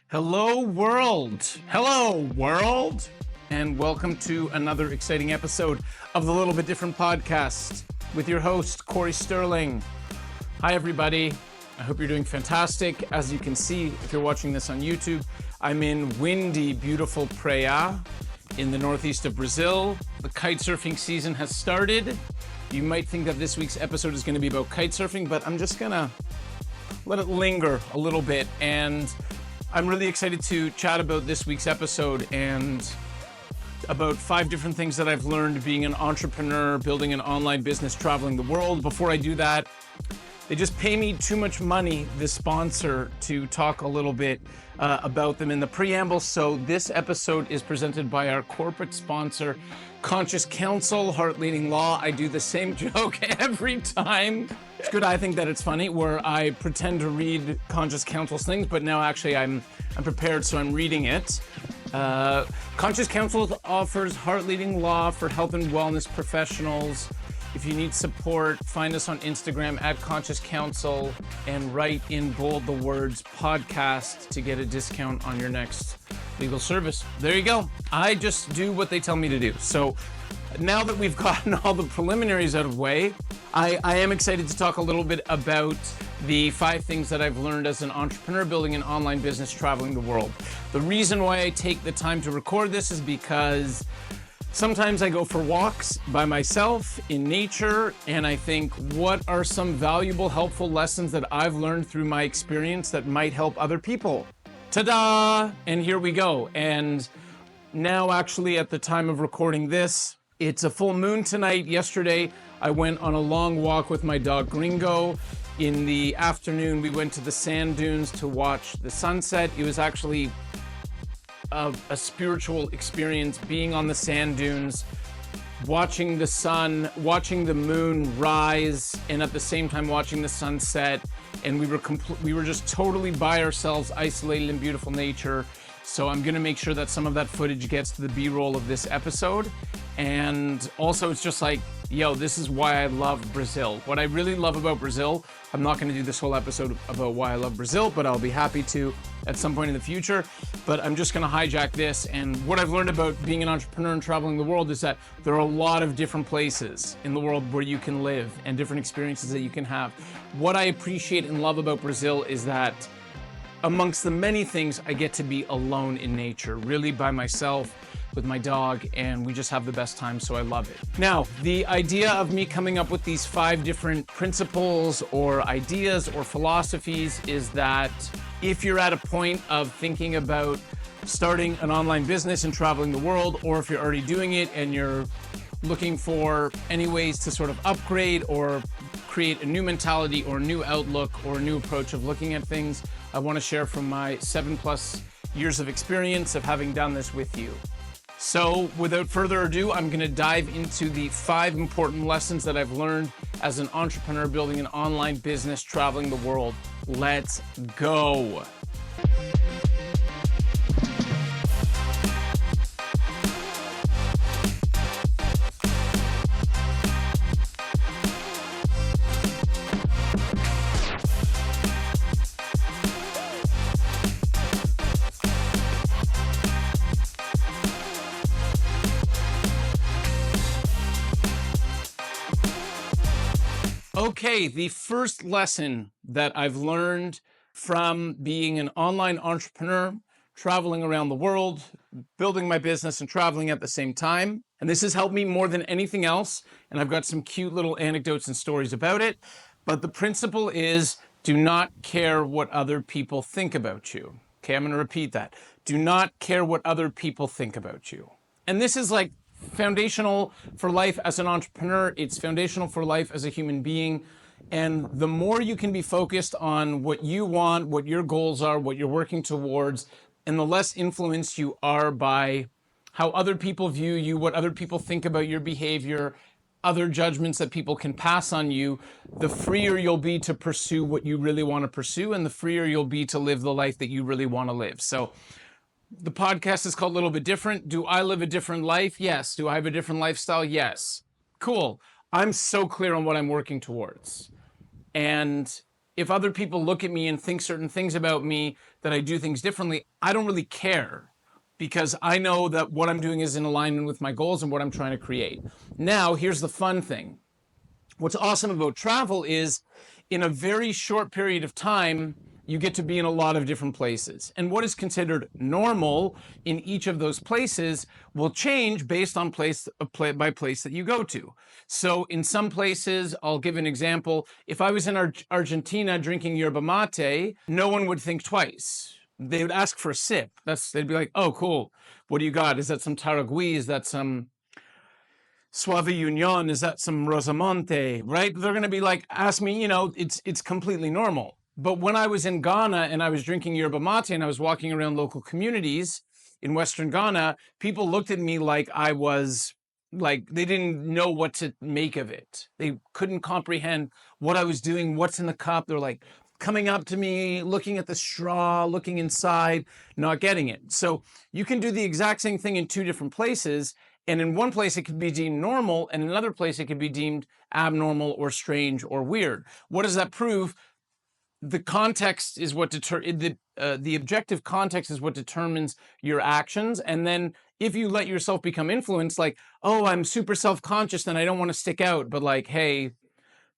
Hello, world. Hello, world. And welcome to another exciting episode of the Little Bit Different podcast with your host, Cory Sterling. Hi, everybody. I hope you're doing fantastic. As you can see, if you're watching this on YouTube, I'm in windy, beautiful Preá in the northeast of Brazil. The kite surfing season has started. You might think that this week's episode is going to be about kite surfing, but I'm just going to let it linger a little bit. And I'm really excited to chat about this week's episode and about 5 different things that I've learned being an entrepreneur, building an online business, traveling the world. Before I do that, they just pay me too much money, this sponsor, to talk a little bit about them in the preamble. So this episode is presented by our corporate sponsor, Conscious Counsel, Heart Leading Law. I do the same joke every time. It's good, I think, that it's funny, where I pretend to read Conscious Counsel's things, but now actually I'm prepared, so I'm reading it. Conscious Counsel offers heart leading law for health and wellness professionals. If you need support, find us on Instagram at Conscious Counsel and write in bold the words podcast to get a discount on your next legal service. There you go. I just do what they tell me to do. So now that we've gotten all the preliminaries out of the way, I am excited to talk a little bit about the 5 things that I've learned as an entrepreneur building an online business traveling the world. The reason why I take the time to record this is because sometimes I go for walks by myself in nature, and I think, what are some valuable, helpful lessons that I've learned through my experience that might help other people? Ta-da! And here we go. And now, actually, at the time of recording this, it's a full moon tonight. Yesterday, I went on a long walk with my dog Gringo. In the afternoon, we went to the sand dunes to watch the sunset. It was actually a spiritual experience, being on the sand dunes, watching the sun, watching the moon rise, and at the same time watching the sunset. And we were just totally by ourselves, isolated in beautiful nature. So I'm gonna make sure that some of that footage gets to the B-roll of this episode. And also, it's just like, yo, this is why I love Brazil. What I really love about Brazil, I'm not gonna do this whole episode about why I love Brazil, but I'll be happy to at some point in the future. But I'm just gonna hijack this. And what I've learned about being an entrepreneur and traveling the world is that there are a lot of different places in the world where you can live and different experiences that you can have. What I appreciate and love about Brazil is that amongst the many things, I get to be alone in nature, really by myself with my dog, and we just have the best time, so I love it. Now, the idea of me coming up with these 5 different principles or ideas or philosophies is that if you're at a point of thinking about starting an online business and traveling the world, or if you're already doing it and you're looking for any ways to sort of upgrade or create a new mentality or a new outlook or a new approach of looking at things, I want to share from my 7+ years of experience of having done this with you. So without further ado, I'm going to dive into the 5 important lessons that I've learned as an entrepreneur building an online business traveling the world. Let's go. Okay, the first lesson that I've learned from being an online entrepreneur, traveling around the world, building my business and traveling at the same time, and this has helped me more than anything else, and I've got some cute little anecdotes and stories about it, but the principle is, do not care what other people think about you. Okay, I'm gonna repeat that. Do not care what other people think about you. And this is like foundational for life as an entrepreneur. It's foundational for life as a human being. And the more you can be focused on what you want, what your goals are, what you're working towards, and the less influenced you are by how other people view you, what other people think about your behavior, other judgments that people can pass on you, the freer you'll be to pursue what you really want to pursue, and the freer you'll be to live the life that you really want to live. So the podcast is called Little Bit Different. Do I live a different life? Yes. Do I have a different lifestyle? Yes. Cool. I'm so clear on what I'm working towards. And if other people look at me and think certain things about me, that I do things differently, I don't really care because I know that what I'm doing is in alignment with my goals and what I'm trying to create. Now, here's the fun thing. What's awesome about travel is in a very short period of time, you get to be in a lot of different places. And what is considered normal in each of those places will change based on place by place that you go to. So in some places, I'll give an example. If I was in Argentina drinking yerba mate, no one would think twice. They would ask for a sip. They'd be like, oh, cool. What do you got? Is that some Taragüí? Is that some Suave Union? Is that some Rosamonte, right? They're going to be like, ask me, it's completely normal. But when I was in Ghana and I was drinking yerba mate and I was walking around local communities in Western Ghana, people looked at me like I was like, they didn't know what to make of it. They couldn't comprehend what I was doing, what's in the cup. They're like coming up to me, looking at the straw, looking inside, not getting it. So you can do the exact same thing in two different places. And in one place, it could be deemed normal, and in another place, it could be deemed abnormal or strange or weird. What does that prove? The context is what the objective context is what determines your actions. And then if you let yourself become influenced, like, oh, I'm super self-conscious and I don't want to stick out, but like, hey,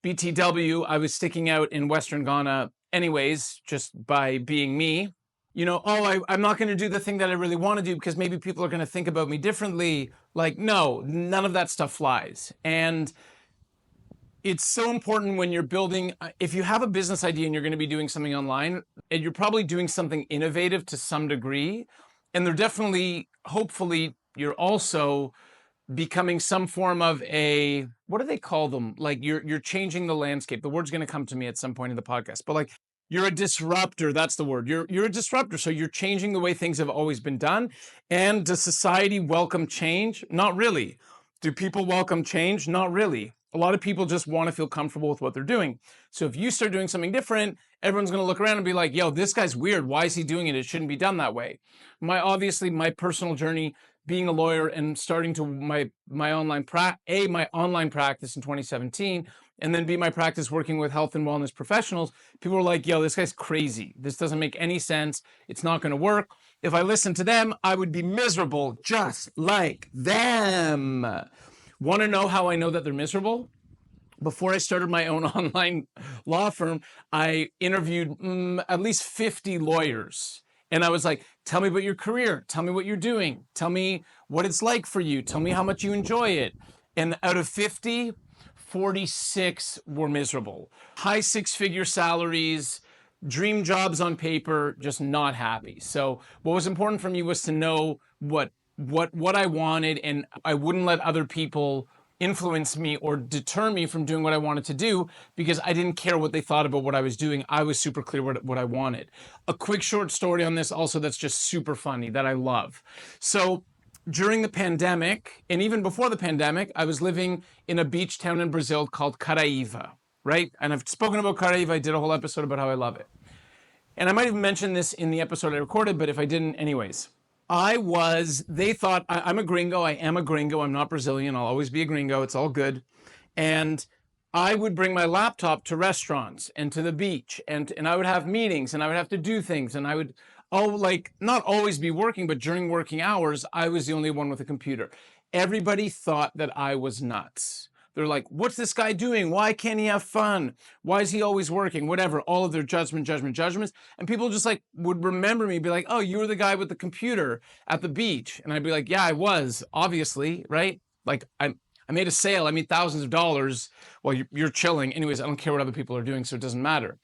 BTW, I was sticking out in Western Ghana anyways, just by being me. I'm not going to do the thing that I really want to do because maybe people are going to think about me differently. Like, no, none of that stuff flies. And it's so important when you're building, if you have a business idea and you're going to be doing something online, and you're probably doing something innovative to some degree, and they're definitely, hopefully, you're also becoming some form of what do they call them? Like you're changing the landscape. The word's going to come to me at some point in the podcast, but like, you're a disruptor. That's the word. You're a disruptor. So you're changing the way things have always been done. And does society welcome change? Not really. Do people welcome change? Not really. A lot of people just want to feel comfortable with what they're doing. So if you start doing something different, everyone's going to look around and be like, yo, this guy's weird. Why is he doing it? It shouldn't be done that way. My personal journey being a lawyer and starting to my online practice in 2017, and then my practice working with health and wellness professionals, people were like, yo, this guy's crazy. This doesn't make any sense. It's not going to work. If I listened to them, I would be miserable just like them. Want to know how I know that they're miserable? Before I started my own online law firm, I interviewed at least 50 lawyers. And I was like, tell me about your career. Tell me what you're doing. Tell me what it's like for you. Tell me how much you enjoy it. And out of 50, 46 were miserable. High six-figure salaries, dream jobs on paper, just not happy. So what was important for me was to know what I wanted, and I wouldn't let other people influence me or deter me from doing what I wanted to do because I didn't care what they thought about what I was doing. I was super clear what I wanted. A quick short story on this also that's just super funny that I love. So during the pandemic, and even before the pandemic, I was living in a beach town in Brazil called Caraíva, right? And I've spoken about Caraíva. I did a whole episode about how I love it. And I might even mention this in the episode I recorded, but if I didn't, anyways. They thought, I'm a gringo. I am a gringo. I'm not Brazilian. I'll always be a gringo. It's all good. And I would bring my laptop to restaurants and to the beach, and I would have meetings, and I would have to do things, and I would, not always be working, but during working hours, I was the only one with a computer. Everybody thought that I was nuts. They're like, what's this guy doing? Why can't he have fun? Why is he always working? Whatever, all of their judgments. And people just like would remember me, be like, oh, you were the guy with the computer at the beach. And I'd be like, yeah, I was, obviously, right? Like I made a sale. I made thousands of dollars while you're chilling. Anyways, I don't care what other people are doing, so it doesn't matter.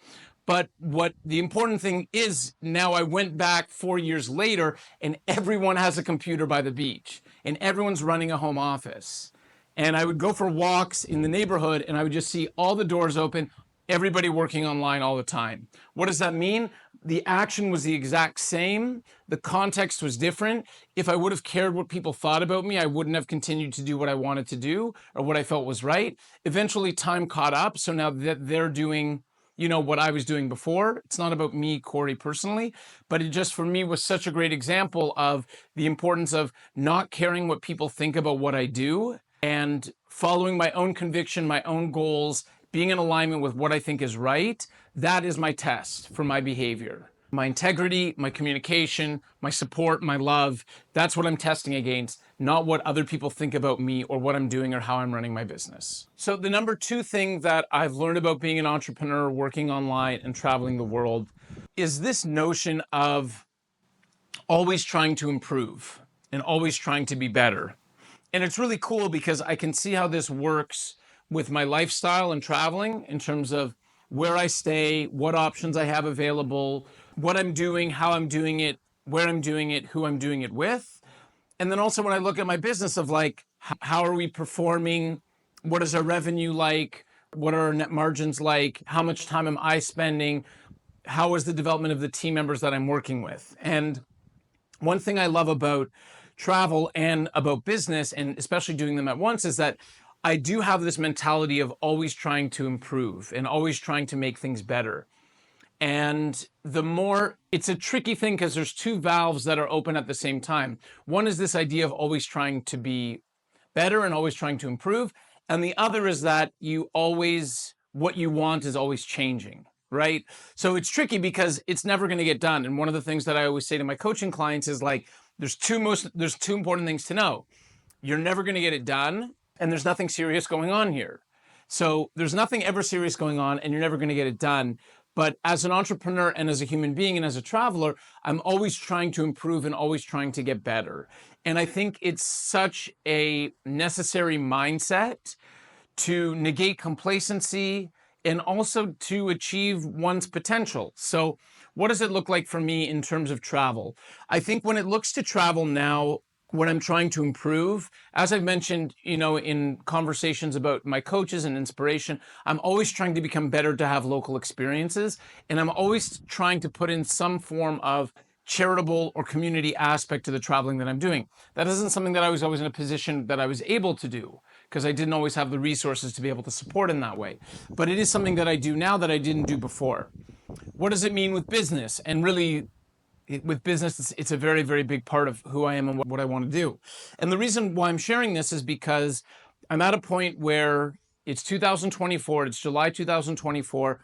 But what the important thing is, now I went back 4 years later and everyone has a computer by the beach and everyone's running a home office. And I would go for walks in the neighborhood and I would just see all the doors open, everybody working online all the time. What does that mean? The action was the exact same. The context was different. If I would have cared what people thought about me, I wouldn't have continued to do what I wanted to do or what I felt was right. Eventually time caught up. So now that they're doing, what I was doing before, it's not about me, Cory, personally, but it just for me was such a great example of the importance of not caring what people think about what I do, and following my own conviction, my own goals, being in alignment with what I think is right, that is my test for my behavior. My integrity, my communication, my support, my love, that's what I'm testing against, not what other people think about me or what I'm doing or how I'm running my business. So the number two thing that I've learned about being an entrepreneur, working online and traveling the world is this notion of always trying to improve and always trying to be better. And it's really cool because I can see how this works with my lifestyle and traveling in terms of where I stay, what options I have available, what I'm doing, how I'm doing it, where I'm doing it, who I'm doing it with. And then also when I look at my business of like, how are we performing? What is our revenue like? What are our net margins like? How much time am I spending? How is the development of the team members that I'm working with? And one thing I love about travel and about business, and especially doing them at once, is that I do have this mentality of always trying to improve and always trying to make things better. And the more, it's a tricky thing because there's two valves that are open at the same time. One is this idea of always trying to be better and always trying to improve. And the other is that what you want is always changing, right? So it's tricky because it's never going to get done. And one of the things that I always say to my coaching clients is like, there's two important things to know. You're never going to get it done, and there's nothing serious going on here. So there's nothing ever serious going on, and you're never going to get it done. But as an entrepreneur and as a human being and as a traveler, I'm always trying to improve and always trying to get better. And I think it's such a necessary mindset to negate complacency and also to achieve one's potential. So what does it look like for me in terms of travel? I think when it looks to travel now, when I'm trying to improve, as I've mentioned, in conversations about my coaches and inspiration, I'm always trying to become better to have local experiences. And I'm always trying to put in some form of charitable or community aspect to the traveling that I'm doing. That isn't something that I was always in a position that I was able to do because I didn't always have the resources to be able to support in that way. But it is something that I do now that I didn't do before. What does it mean with business? And really, with business, it's a very, very big part of who I am and what I want to do. And the reason why I'm sharing this is because I'm at a point where it's 2024, it's July 2024.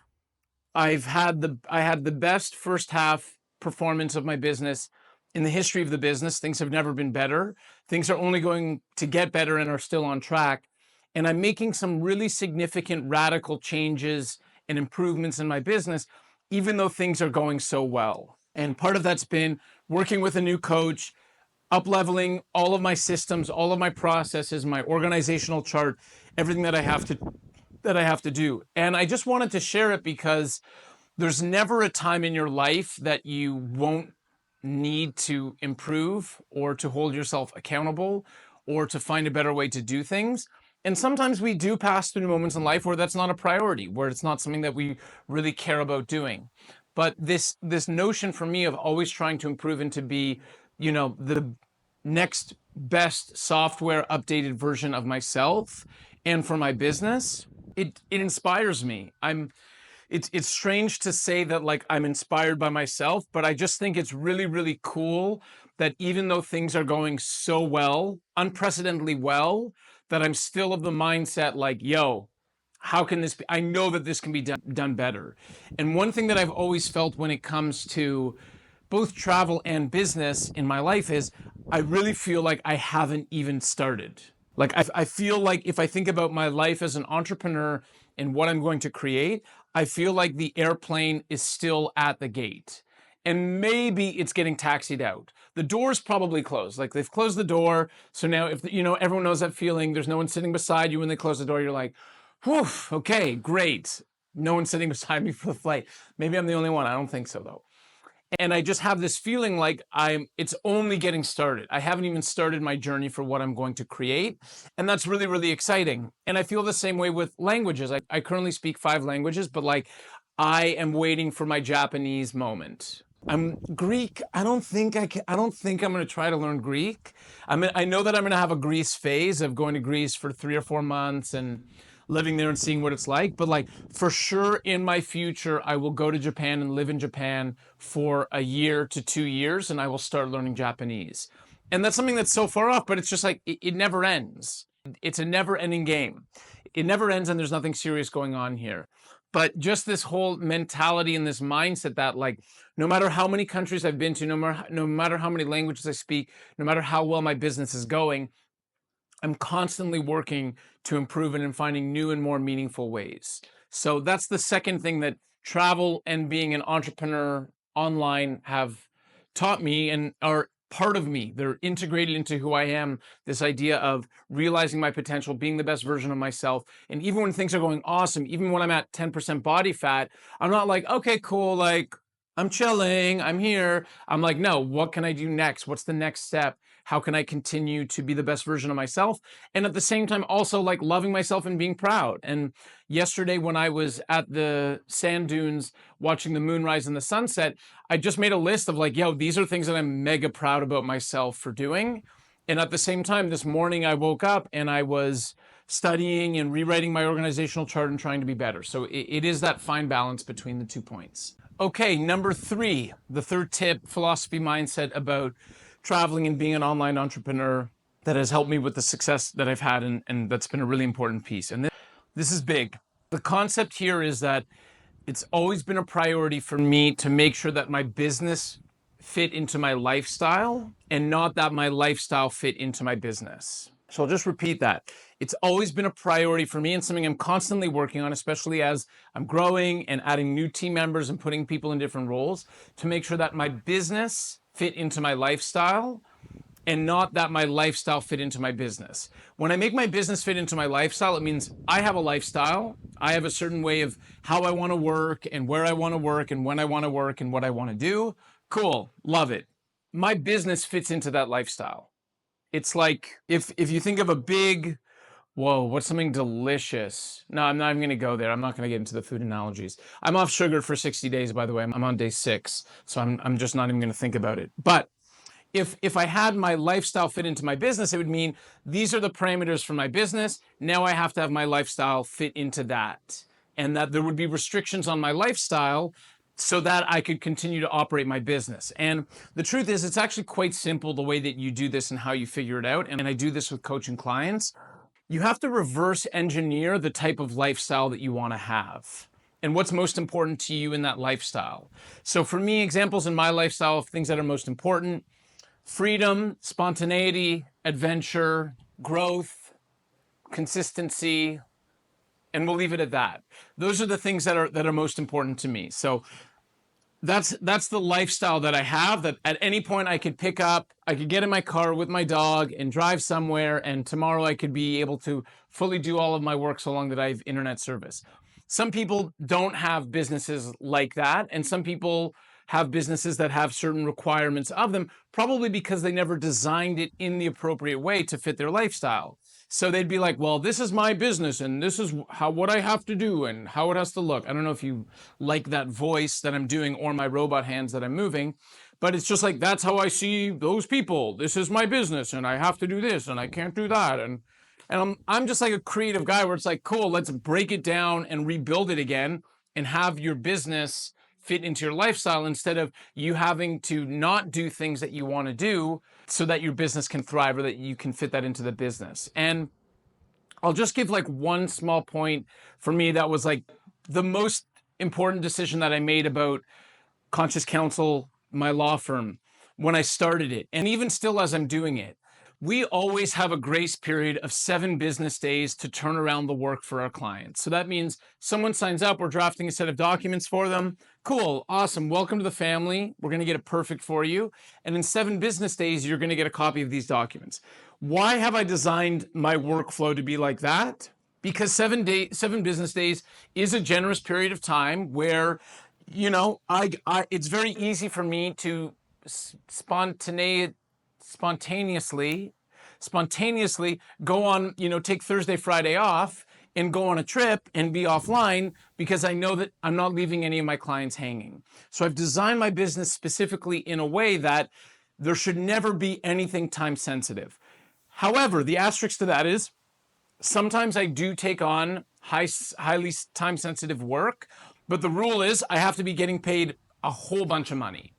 I had the best first half performance of my business in the history of the business. Things have never been better. Things are only going to get better and are still on track. And I'm making some really significant radical changes and improvements in my business, even though things are going so well. And part of that's been working with a new coach, up-leveling all of my systems, all of my processes, my organizational chart, everything that I have to do. And I just wanted to share it because there's never a time in your life that you won't need to improve or to hold yourself accountable or to find a better way to do things. And sometimes we do pass through moments in life where that's not a priority, where it's not something that we really care about doing. But this notion for me of always trying to improve and to be, the next best software updated version of myself and for my business, it inspires me. It's strange to say that like I'm inspired by myself, but I just think it's really, really cool that even though things are going so well, unprecedentedly well, that I'm still of the mindset like, yo, how can this be? I know that this can be done better. And one thing that I've always felt when it comes to both travel and business in my life is I really feel like I haven't even started. Like I feel like if I think about my life as an entrepreneur and what I'm going to create, I feel like the airplane is still at the gate. And maybe it's getting taxied out. The door's probably closed. Like they've closed the door. So now if everyone knows that feeling, there's no one sitting beside you when they close the door, you're like, whew, okay, great. No one's sitting beside me for the flight. Maybe I'm the only one. I don't think so though. And I just have this feeling like it's only getting started. I haven't even started my journey for what I'm going to create. And that's really, really exciting. And I feel the same way with languages. I currently speak 5 languages, but like I am waiting for my Japanese moment. I'm Greek. I don't think I'm going to try to learn Greek. I know that I'm going to have a Greece phase of going to Greece for 3 or 4 months and living there and seeing what it's like. But like for sure in my future, I will go to Japan and live in Japan for a year to 2 years and I will start learning Japanese. And that's something that's so far off, but it's just like, it never ends. It's a never ending game. It never ends and there's nothing serious going on here. But just this whole mentality and this mindset that, like, no matter how many countries I've been to, no matter how many languages I speak, no matter how well my business is going, I'm constantly working to improve it and finding new and more meaningful ways. So that's the second thing that travel and being an entrepreneur online have taught me and are part of me. They're integrated into who I am. This idea of realizing my potential, being the best version of myself. And even when things are going awesome, even when I'm at 10% body fat, I'm not like, okay, cool, like I'm chilling, I'm here. I'm like, no, what can I do next? What's the next step? How can I continue to be the best version of myself? And at the same time, also like loving myself and being proud. And yesterday, when I was at the sand dunes watching the moonrise and the sunset, I just made a list of like, yo, these are things that I'm mega proud about myself for doing. And at the same time, this morning I woke up and I was studying and rewriting my organizational chart and trying to be better. So it is that fine balance between the 2 points. Okay, number 3, the third tip, philosophy mindset about traveling and being an online entrepreneur that has helped me with the success that I've had, and that's been a really important piece. And this is big. The concept here is that it's always been a priority for me to make sure that my business fit into my lifestyle and not that my lifestyle fit into my business. So I'll just repeat that. It's always been a priority for me and something I'm constantly working on, especially as I'm growing and adding new team members and putting people in different roles, to make sure that my business fit into my lifestyle and not that my lifestyle fit into my business. When I make my business fit into my lifestyle, it means I have a lifestyle. I have a certain way of how I want to work and where I want to work and when I want to work and what I want to do. Cool, love it. My business fits into that lifestyle. It's like if you think of a big, whoa, what's something delicious? No, I'm not even going to go there. I'm not going to get into the food analogies. I'm off sugar for 60 days, by the way. I'm on day 6, so I'm just not even going to think about it. But if I had my lifestyle fit into my business, it would mean these are the parameters for my business. Now I have to have my lifestyle fit into that, and that there would be restrictions on my lifestyle so that I could continue to operate my business. And the truth is, it's actually quite simple the way that you do this and how you figure it out. And I do this with coaching clients. You have to reverse engineer the type of lifestyle that you want to have and what's most important to you in that lifestyle. So for me, examples in my lifestyle of things that are most important: freedom, spontaneity, adventure, growth, consistency, and we'll leave it at that. Those are the things that are most important to me. So that's the lifestyle that I have, that at any point I could pick up, I could get in my car with my dog and drive somewhere, and tomorrow I could be able to fully do all of my work so long that I have internet service. Some people don't have businesses like that, and some people have businesses that have certain requirements of them, probably because they never designed it in the appropriate way to fit their lifestyle. So they'd be like, well, this is my business and this is what I have to do and how it has to look. I don't know if you like that voice that I'm doing or my robot hands that I'm moving, but it's just like, that's how I see those people. This is my business and I have to do this and I can't do that. And I'm just like a creative guy where it's like, cool, let's break it down and rebuild it again and have your business fit into your lifestyle instead of you having to not do things that you want to do so that your business can thrive or that you can fit that into the business. And I'll just give like one small point for me that was like the most important decision that I made about Conscious Counsel, my law firm, when I started it, and even still as I'm doing it. We always have a grace period of 7 business days to turn around the work for our clients. So that means someone signs up, we're drafting a set of documents for them. Cool, awesome, welcome to the family. We're gonna get it perfect for you. And in 7 business days, you're gonna get a copy of these documents. Why have I designed my workflow to be like that? Because 7 business days is a generous period of time where, you know, it's very easy for me to spontaneously go on, take Thursday, Friday off and go on a trip and be offline because I know that I'm not leaving any of my clients hanging. So I've designed my business specifically in a way that there should never be anything time sensitive. However, the asterisk to that is sometimes I do take on highly time sensitive work, but the rule is I have to be getting paid a whole bunch of money.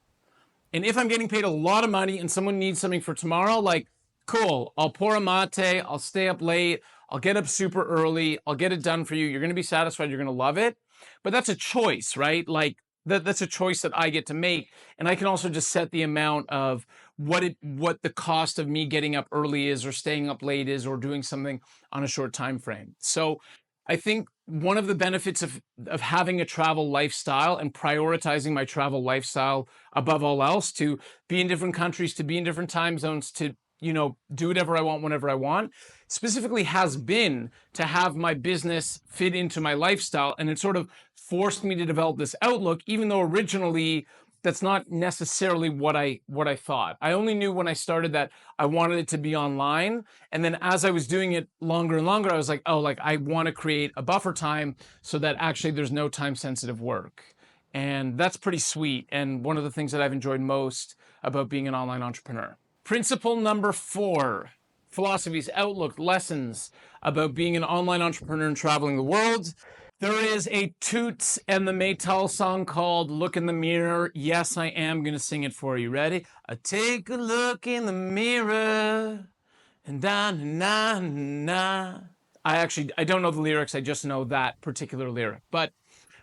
And if I'm getting paid a lot of money and someone needs something for tomorrow, like, cool, I'll pour a mate, I'll stay up late, I'll get up super early, I'll get it done for you. You're going to be satisfied, you're going to love it. but that's a choice, right? Like that's a choice that I get to make. And I can also just set the amount of what the cost of me getting up early is or staying up late is or doing something on a short time frame. So I think one of the benefits of having a travel lifestyle and prioritizing my travel lifestyle above all else, to be in different countries, to be in different time zones, to do whatever I want whenever I want, specifically has been to have my business fit into my lifestyle. And it sort of forced me to develop this outlook, even though originally that's not necessarily what I thought. I only knew when I started that I wanted it to be online. And then as I was doing it longer and longer, I was like, oh, like I want to create a buffer time so that actually there's no time sensitive work. And that's pretty sweet. And one of the things that I've enjoyed most about being an online entrepreneur. Principle number 4, philosophies, outlook, lessons about being an online entrepreneur and traveling the world. There is a Toots and the Maytal song called Look in the Mirror. Yes, I am going to sing it for you. Ready? I take a look in the mirror and na na na. I don't know the lyrics. I just know that particular lyric. But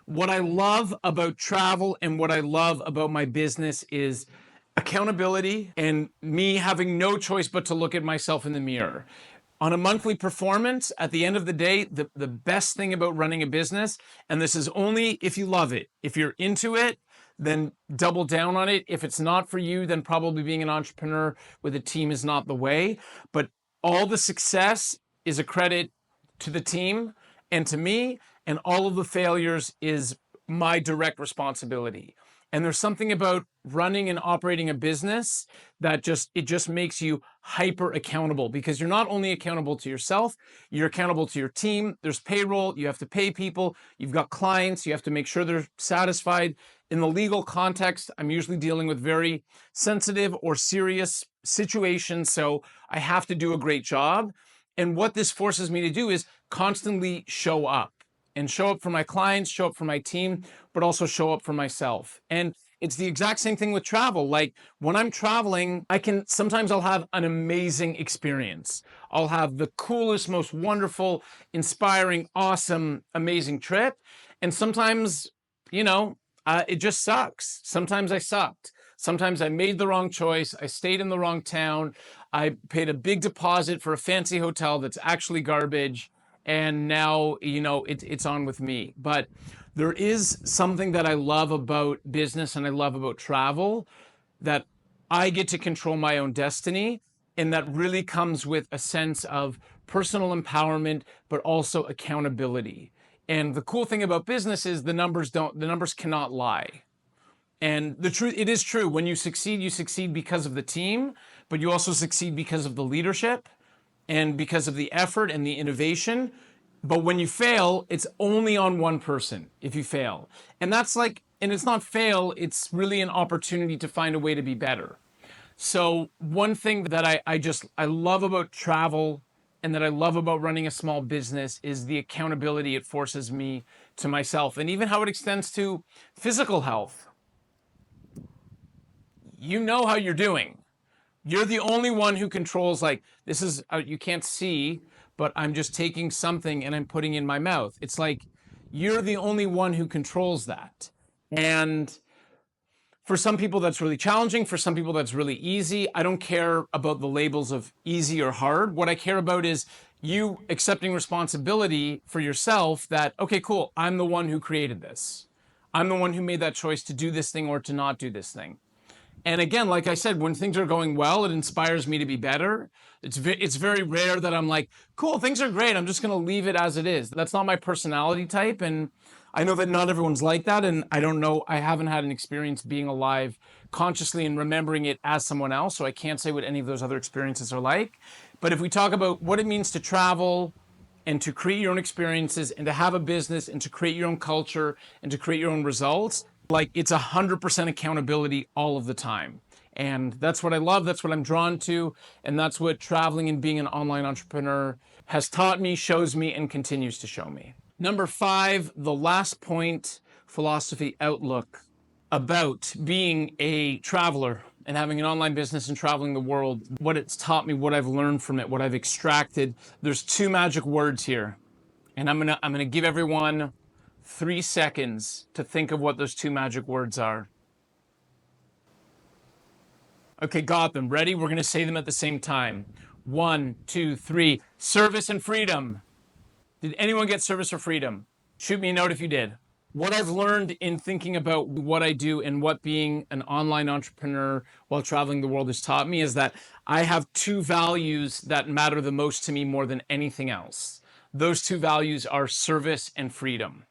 what I love about travel and what I love about my business is accountability and me having no choice but to look at myself in the mirror. On a monthly performance, at the end of the day, the best thing about running a business, and this is only if you love it, if you're into it, then double down on it. If it's not for you, then probably being an entrepreneur with a team is not the way. But all the success is a credit to the team and to me, and all of the failures is my direct responsibility. And there's something about running and operating a business that just makes you hyper accountable, because you're not only accountable to yourself, you're accountable to your team. There's payroll, you have to pay people, you've got clients, you have to make sure they're satisfied. In the legal context, I'm usually dealing with very sensitive or serious situations, so I have to do a great job. And what this forces me to do is constantly show up. And show up for my clients, show up for my team, but also show up for myself. And it's the exact same thing with travel. Like when I'm traveling, sometimes I'll have an amazing experience. I'll have the coolest, most wonderful, inspiring, awesome, amazing trip. And sometimes, it just sucks. Sometimes I sucked. Sometimes I made the wrong choice. I stayed in the wrong town. I paid a big deposit for a fancy hotel that's actually garbage. And now, it's on with me. But there is something that I love about business and I love about travel, that I get to control my own destiny. And that really comes with a sense of personal empowerment, but also accountability. And the cool thing about business is the numbers cannot lie. And it is true. When you succeed because of the team, but you also succeed because of the leadership and because of the effort and the innovation. But when you fail, it's only on one person if you fail. And it's not fail, it's really an opportunity to find a way to be better. So one thing that I love about travel and that I love about running a small business is the accountability it forces me to myself, and even how it extends to physical health. You know how you're doing. You're the only one who controls, like, this is, you can't see, but I'm just taking something and I'm putting in my mouth. It's like, you're the only one who controls that. And for some people that's really challenging. For some people that's really easy. I don't care about the labels of easy or hard. What I care about is you accepting responsibility for yourself that, okay, cool, I'm the one who created this. I'm the one who made that choice to do this thing or to not do this thing. And again, like I said, when things are going well, it inspires me to be better. It's very rare that I'm like, cool, things are great, I'm just going to leave it as it is. That's not my personality type. And I know that not everyone's like that. And I haven't had an experience being alive consciously and remembering it as someone else. So I can't say what any of those other experiences are like. But if we talk about what it means to travel and to create your own experiences and to have a business and to create your own culture and to create your own results, like, it's 100% accountability all of the time. And that's what I love. That's what I'm drawn to. And that's what traveling and being an online entrepreneur has taught me, shows me, and continues to show me. Number 5, the last point, philosophy outlook about being a traveler and having an online business and traveling the world. What it's taught me, what I've learned from it, what I've extracted. There's 2 magic words here. And I'm gonna give everyone 3 seconds to think of what those two magic words are. Okay, got them. Ready? We're going to say them at the same time. 1, 2, 3. Service and freedom. Did anyone get service or freedom? Shoot me a note if you did. What I've learned in thinking about what I do and what being an online entrepreneur while traveling the world has taught me is that I have two values that matter the most to me more than anything else. Those two values are service and freedom.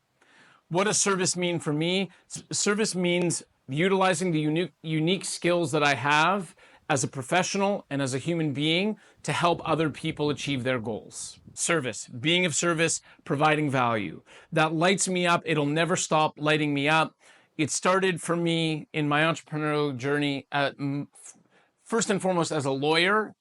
What does service mean for me? Service means utilizing the unique skills that I have as a professional and as a human being to help other people achieve their goals. Service, being of service, providing value. That lights me up. It'll never stop lighting me up. It started for me in my entrepreneurial journey, first and foremost as a lawyer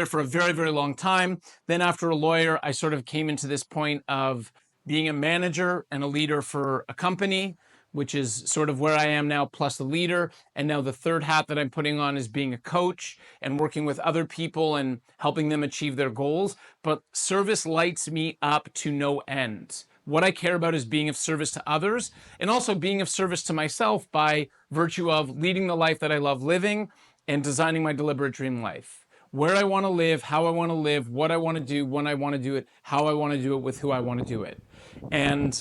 for a very, very long time. Then after a lawyer, I sort of came into this point of being a manager and a leader for a company, which is sort of where I am now, plus a leader. And now the third hat that I'm putting on is being a coach and working with other people and helping them achieve their goals. But service lights me up to no end. What I care about is being of service to others and also being of service to myself by virtue of leading the life that I love living and designing my deliberate dream life. Where I want to live, how I want to live, what I want to do, when I want to do it, how I want to do it, with who I want to do it. And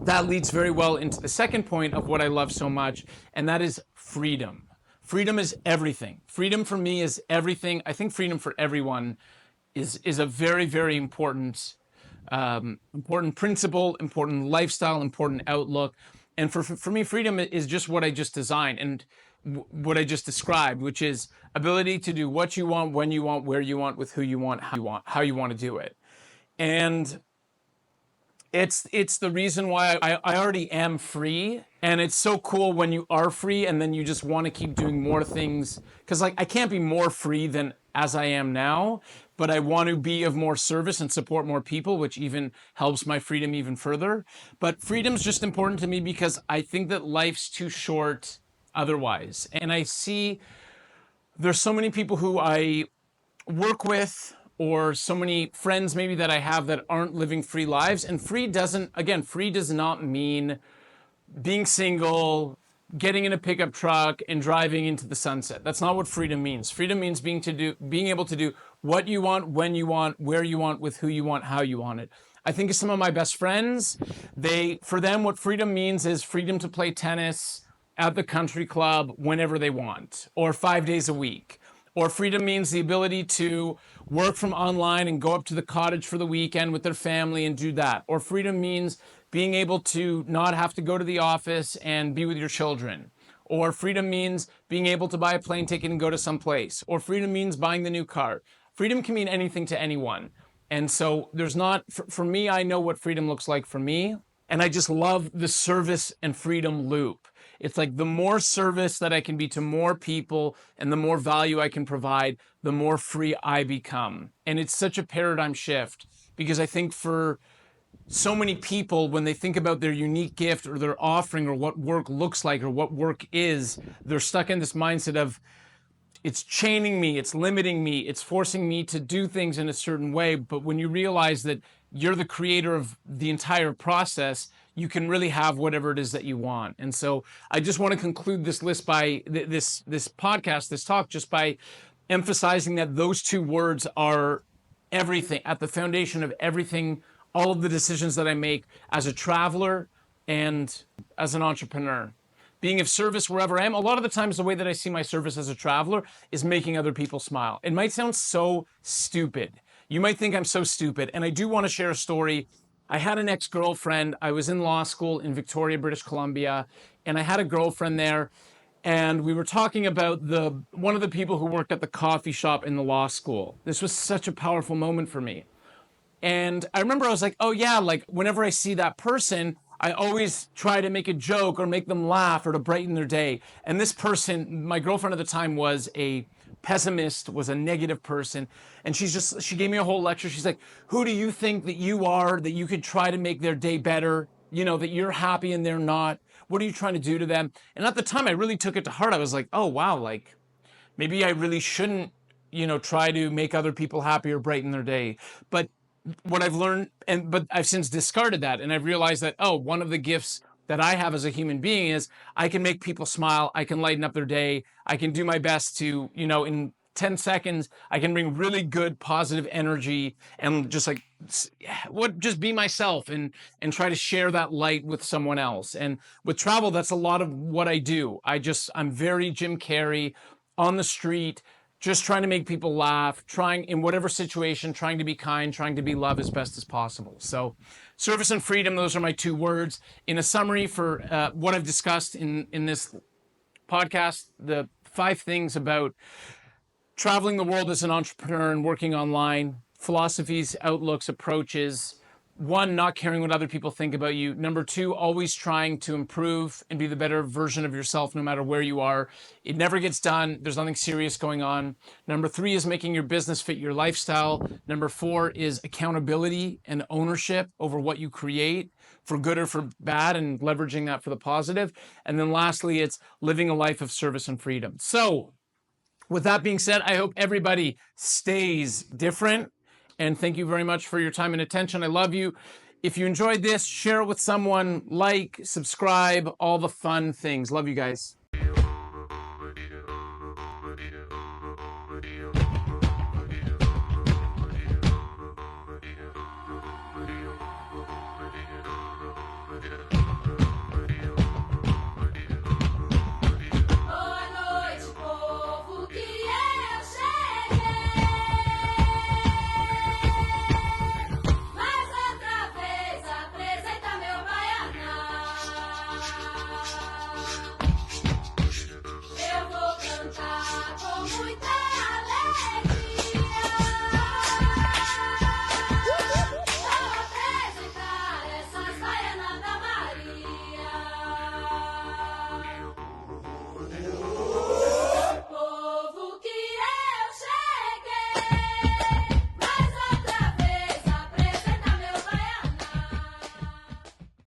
that leads very well into the second point of what I love so much, and that is freedom. Freedom is everything. Freedom for me is everything. I think freedom for everyone is a very, very important principle, important lifestyle, important outlook. And for me, freedom is just what I just designed and what I just described, which is ability to do what you want, when you want, where you want, with who you want, how you want to do it. And it's the reason why I already am free. And it's so cool when you are free and then you just want to keep doing more things. Because like I can't be more free than as I am now, but I want to be of more service and support more people, which even helps my freedom even further. But freedom's just important to me because I think that life's too short otherwise. And I see there's so many people who I work with or so many friends maybe that I have that aren't living free lives. And free does not mean being single, getting in a pickup truck and driving into the sunset. That's not what freedom means. Freedom means being able to do what you want, when you want, where you want, with who you want, how you want it. I think of some of my best friends, for them, what freedom means is freedom to play tennis at the country club whenever they want, or 5 days a week. Or freedom means the ability to work from online and go up to the cottage for the weekend with their family and do that. Or freedom means being able to not have to go to the office and be with your children. Or freedom means being able to buy a plane ticket and go to some place. Or freedom means buying the new car. Freedom can mean anything to anyone. And so for me, I know what freedom looks like for me. And I just love the service and freedom loop. It's like the more service that I can be to more people and the more value I can provide, the more free I become. And it's such a paradigm shift because I think for so many people, when they think about their unique gift or their offering or what work looks like or what work is, they're stuck in this mindset of it's chaining me, it's limiting me, it's forcing me to do things in a certain way. But when you realize that you're the creator of the entire process, you can really have whatever it is that you want. And so I just want to conclude this list by this podcast, this talk, just by emphasizing that those two words are everything, at the foundation of everything, all of the decisions that I make as a traveler and as an entrepreneur. Being of service wherever I am. A lot of the times the way that I see my service as a traveler is making other people smile. It might sound so stupid. You might think I'm so stupid. And I do want to share a story. I had an ex-girlfriend. I was in law school in Victoria, British Columbia, and I had a girlfriend there. And we were talking about one of the people who worked at the coffee shop in the law school. This was such a powerful moment for me. And I remember I was like, oh yeah, like whenever I see that person, I always try to make a joke or make them laugh or to brighten their day. And this person, my girlfriend at the time, was a pessimist, was a negative person. And she gave me a whole lecture. She's like, who do you think that you are that you could try to make their day better? You know, that you're happy and they're not. What are you trying to do to them? And at the time, I really took it to heart. I was like, oh, wow, like maybe I really shouldn't, try to make other people happy or brighten their day. But what I've learned, but I've since discarded that, and I've realized that, oh, one of the gifts that I have as a human being is I can make people smile, I can lighten up their day, I can do my best to, in 10 seconds, I can bring really good positive energy and just like just be myself and try to share that light with someone else. And with travel, that's a lot of what I do. I'm very Jim Carrey on the street, just trying to make people laugh, trying in whatever situation, trying to be kind, trying to be love as best as possible. So service and freedom, those are my two words. In a summary for what I've discussed in this podcast, the 5 things about traveling the world as an entrepreneur and working online, philosophies, outlooks, approaches. 1, not caring what other people think about you. Number 2, always trying to improve and be the better version of yourself no matter where you are. It never gets done. There's nothing serious going on. Number 3 is making your business fit your lifestyle. Number 4 is accountability and ownership over what you create, for good or for bad, and leveraging that for the positive. And then lastly, it's living a life of service and freedom. So with that being said, I hope everybody stays different. And thank you very much for your time and attention. I love you. If you enjoyed this, share it with someone, like, subscribe, all the fun things. Love you guys.